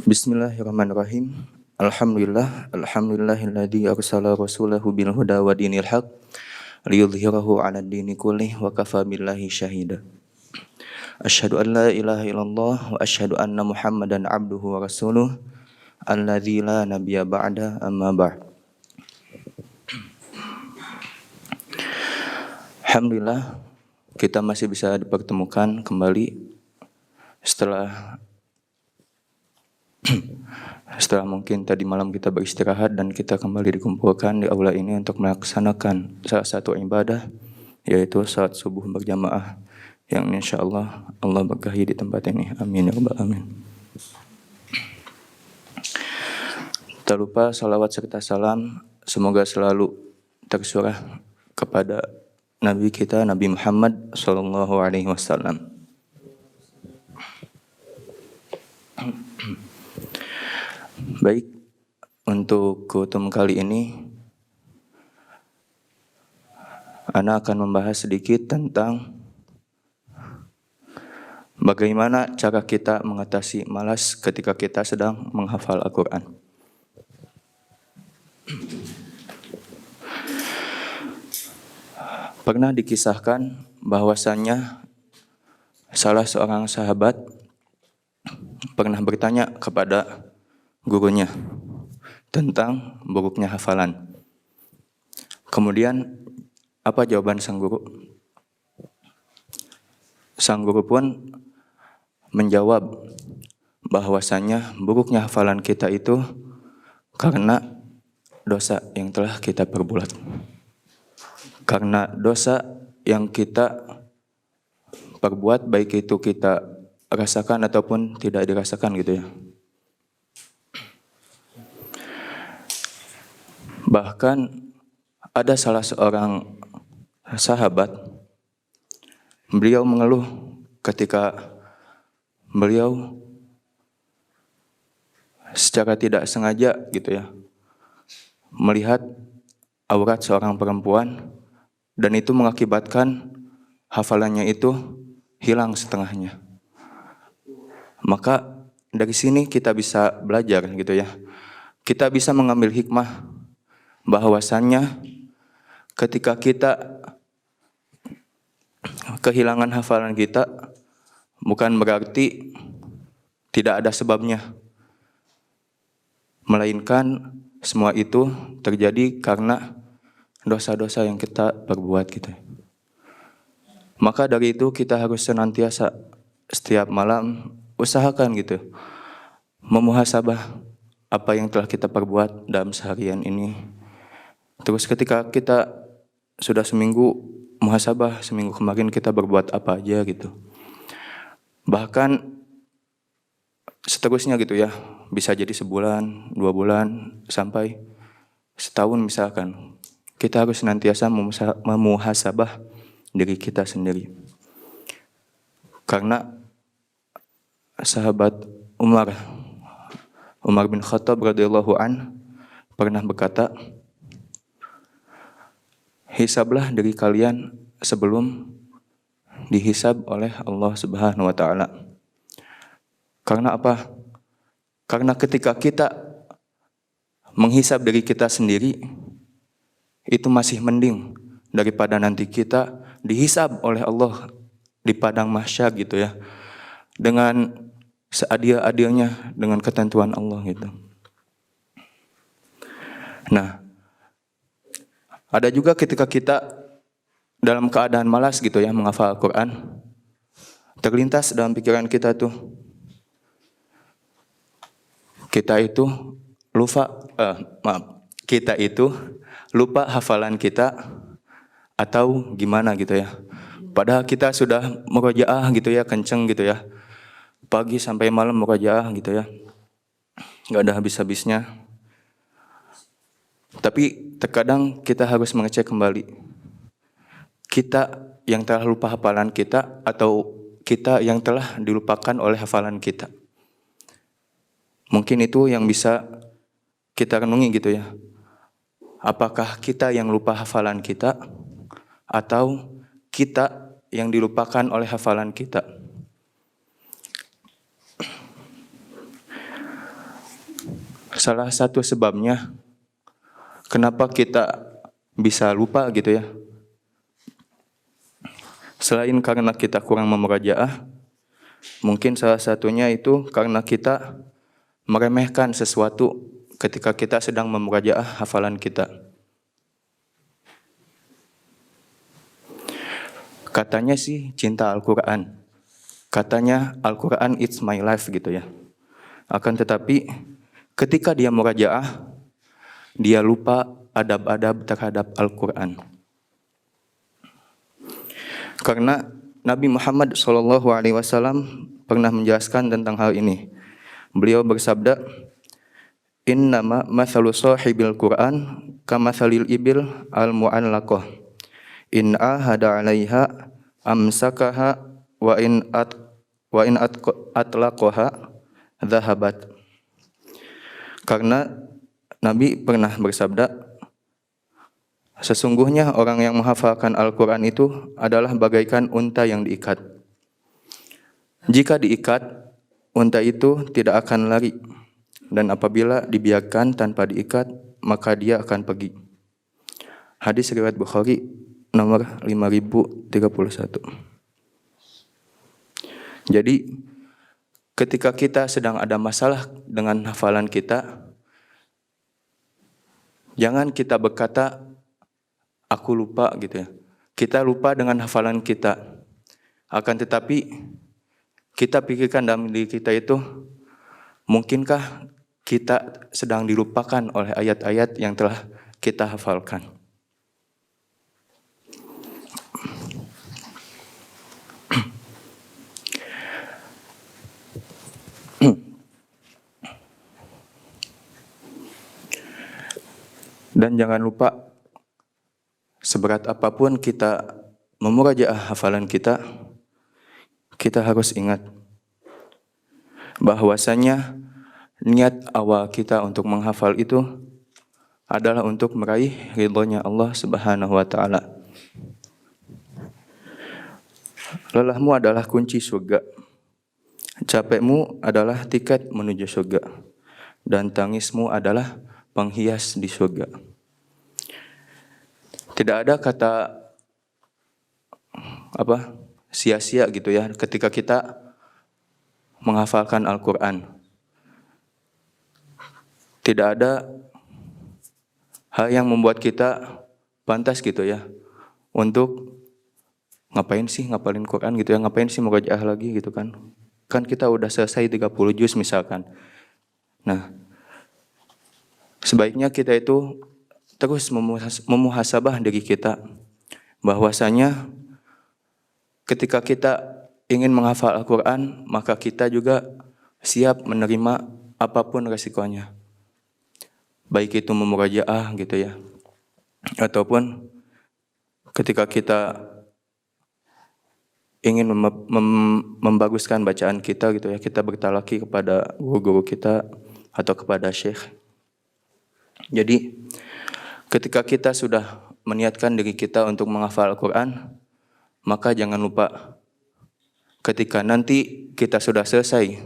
Bismillahirrahmanirrahim. Alhamdulillahilladzi arsala rasulahu bil huda wa dinil haq liyudhhirahu 'ala ad-dini kullih wa kafa billahi syahida. Asyhadu an la ilaha illallah wa asyhadu anna Muhammadan 'abduhu wa rasuluh alladzi la nabiyya ba'da amma ba'd. Alhamdulillah kita masih bisa dipertemukan kembali setelah mungkin tadi malam kita beristirahat dan kita kembali dikumpulkan di aula ini untuk melaksanakan salah satu ibadah, yaitu salat subuh berjamaah yang insyaallah Allah berkahi di tempat ini. Amin ya rabbal alamin. Tak lupa salawat serta salam semoga selalu tersurah kepada Nabi kita Nabi Muhammad sallallahu alaihi wasallam. Baik, untuk kutum kali ini Ana akan membahas sedikit tentang bagaimana cara kita mengatasi malas ketika kita sedang menghafal Al-Quran. Pernah dikisahkan bahwasannya salah seorang sahabat pernah bertanya kepada gurunya tentang buruknya hafalan. Kemudian apa jawaban sang guru? Sang guru pun menjawab bahwasanya buruknya hafalan kita itu karena dosa yang telah kita perbuat. Karena dosa yang kita perbuat, baik itu kita rasakan ataupun tidak dirasakan gitu ya. Bahkan ada salah seorang sahabat, beliau mengeluh ketika beliau secara tidak sengaja gitu ya melihat aurat seorang perempuan dan itu mengakibatkan hafalannya itu hilang setengahnya. Maka dari sini kita bisa belajar gitu ya. Kita bisa mengambil hikmah bahwasannya ketika kita kehilangan hafalan kita bukan berarti tidak ada sebabnya, melainkan semua itu terjadi karena dosa-dosa yang kita perbuat gitu. Maka dari itu kita harus senantiasa setiap malam usahakan gitu memuhasabah apa yang telah kita perbuat dalam seharian ini. Terus ketika kita sudah seminggu muhasabah, seminggu kemarin kita berbuat apa aja gitu. Bahkan seterusnya gitu ya, bisa jadi sebulan, 2 bulan, sampai setahun misalkan. Kita harus senantiasa memuhasabah diri kita sendiri. Karena sahabat Umar bin Khattab radhiyallahu an pernah berkata, hisablah diri kalian sebelum dihisab oleh Allah Subhanahu wa taala. Karena apa? Karena ketika kita menghisab diri kita sendiri itu masih mending daripada nanti kita dihisab oleh Allah di padang mahsyar gitu ya. Dengan seadil-adilnya dengan ketentuan Allah gitu. Nah, ada juga ketika kita dalam keadaan malas gitu ya menghafal Al-Quran, terlintas dalam pikiran kita tuh, kita itu lupa hafalan kita atau gimana gitu ya. Padahal kita sudah murojaah gitu ya, kenceng gitu ya, pagi sampai malam murojaah gitu ya, nggak ada habis-habisnya. Tapi terkadang kita harus mengecek kembali. Kita yang telah lupa hafalan kita atau kita yang telah dilupakan oleh hafalan kita. Mungkin itu yang bisa kita renungi gitu ya. Apakah kita yang lupa hafalan kita atau kita yang dilupakan oleh hafalan kita? salah satu sebabnya kenapa kita bisa lupa gitu ya. Selain karena kita kurang memurajaah, mungkin salah satunya itu karena kita meremehkan sesuatu ketika kita sedang memurajaah hafalan kita. Katanya sih cinta Al-Quran. Katanya Al-Quran it's my life gitu ya. Akan tetapi ketika dia murajaah, dia lupa adab-adab terhadap Al-Quran. Karena Nabi Muhammad SAW pernah menjelaskan tentang hal ini. Beliau bersabda, "Innama mathalu sahibil Qur'an kamathalil ibil al-mu'allaqah. In ahada 'alaiha amsakaha wa in atlaqaha dhahabat." Karena Nabi pernah bersabda, sesungguhnya orang yang menghafalkan Al-Quran itu adalah bagaikan unta yang diikat. Jika diikat, unta itu tidak akan lari. Dan apabila dibiarkan tanpa diikat, maka dia akan pergi. Hadis riwayat Bukhari nomor 5031. Jadi, ketika kita sedang ada masalah dengan hafalan kita, jangan kita berkata, aku lupa gitu ya. Kita lupa dengan hafalan kita. Akan tetapi, kita pikirkan dalam diri kita itu, mungkinkah kita sedang dilupakan oleh ayat-ayat yang telah kita hafalkan. Dan jangan lupa, seberat apapun kita memurajaah hafalan kita, kita harus ingat bahwasanya niat awal kita untuk menghafal itu adalah untuk meraih ridhonya Allah Subhanahu wa Ta'ala. Lelahmu adalah kunci surga, capekmu adalah tiket menuju surga, dan tangismu adalah penghias di surga. Tidak ada kata sia-sia gitu ya ketika kita menghafalkan Al-Quran. Tidak ada hal yang membuat kita pantas gitu ya untuk ngapain sih ngapalin Quran gitu ya, ngapain sih murojaah lagi gitu kan. Kan kita udah selesai 30 juz misalkan. Nah, sebaiknya kita itu terus memuhasabah diri kita bahwasanya ketika kita ingin menghafal Al-Quran, maka kita juga siap menerima apapun resikonya. Baik itu memurajaah gitu ya, ataupun ketika kita ingin membaguskan bacaan kita gitu ya, kita bertalaki kepada guru-guru kita atau kepada syekh. Jadi ketika kita sudah meniatkan diri kita untuk menghafal Al-Quran, maka jangan lupa ketika nanti kita sudah selesai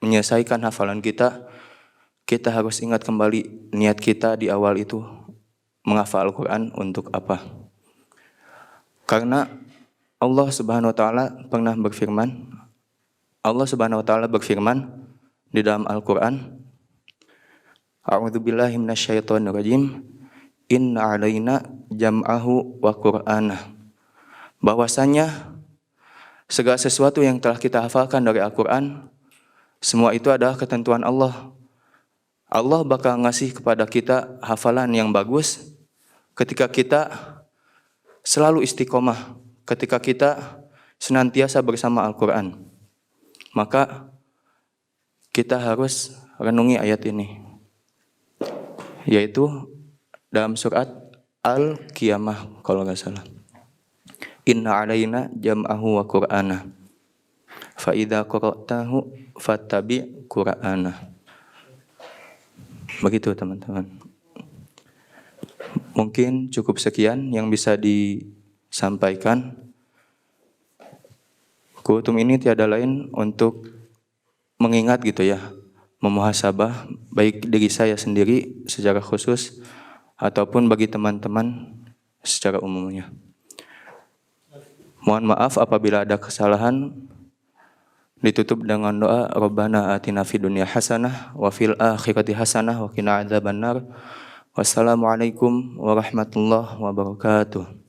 menyelesaikan hafalan kita, kita harus ingat kembali niat kita di awal itu menghafal Al-Quran untuk apa. Karena Allah Subhanahu wa Ta'ala pernah berfirman, Allah Subhanahu wa Ta'ala berfirman di dalam Al-Quran, A'udzubillahi minasyaitonirrajim, inna 'alaina jam'ahu wa qur'anah. Bahwasanya segala sesuatu yang telah kita hafalkan dari Al-Quran, semua itu adalah ketentuan Allah. Allah bakal ngasih kepada kita hafalan yang bagus ketika kita selalu istiqomah, ketika kita senantiasa bersama Al-Quran. Maka kita harus renungi ayat ini, yaitu dalam surat Al-Qiyamah kalau nggak salah. Inna 'alaina jam'ahu wa qur'anah. Fa idza qara'tahu fattabi' qur'anah. Begitu teman-teman. Mungkin cukup sekian yang bisa disampaikan. Kultum ini tiada lain untuk mengingat gitu ya, memuhasabah baik diri saya sendiri secara khusus ataupun bagi teman-teman secara umumnya. Mohon maaf apabila ada kesalahan. Ditutup dengan doa Rabbana atina fid dunya hasanah wa fil akhirati hasanah wa qina adzabannar. Wassalamualaikum warahmatullahi wabarakatuh.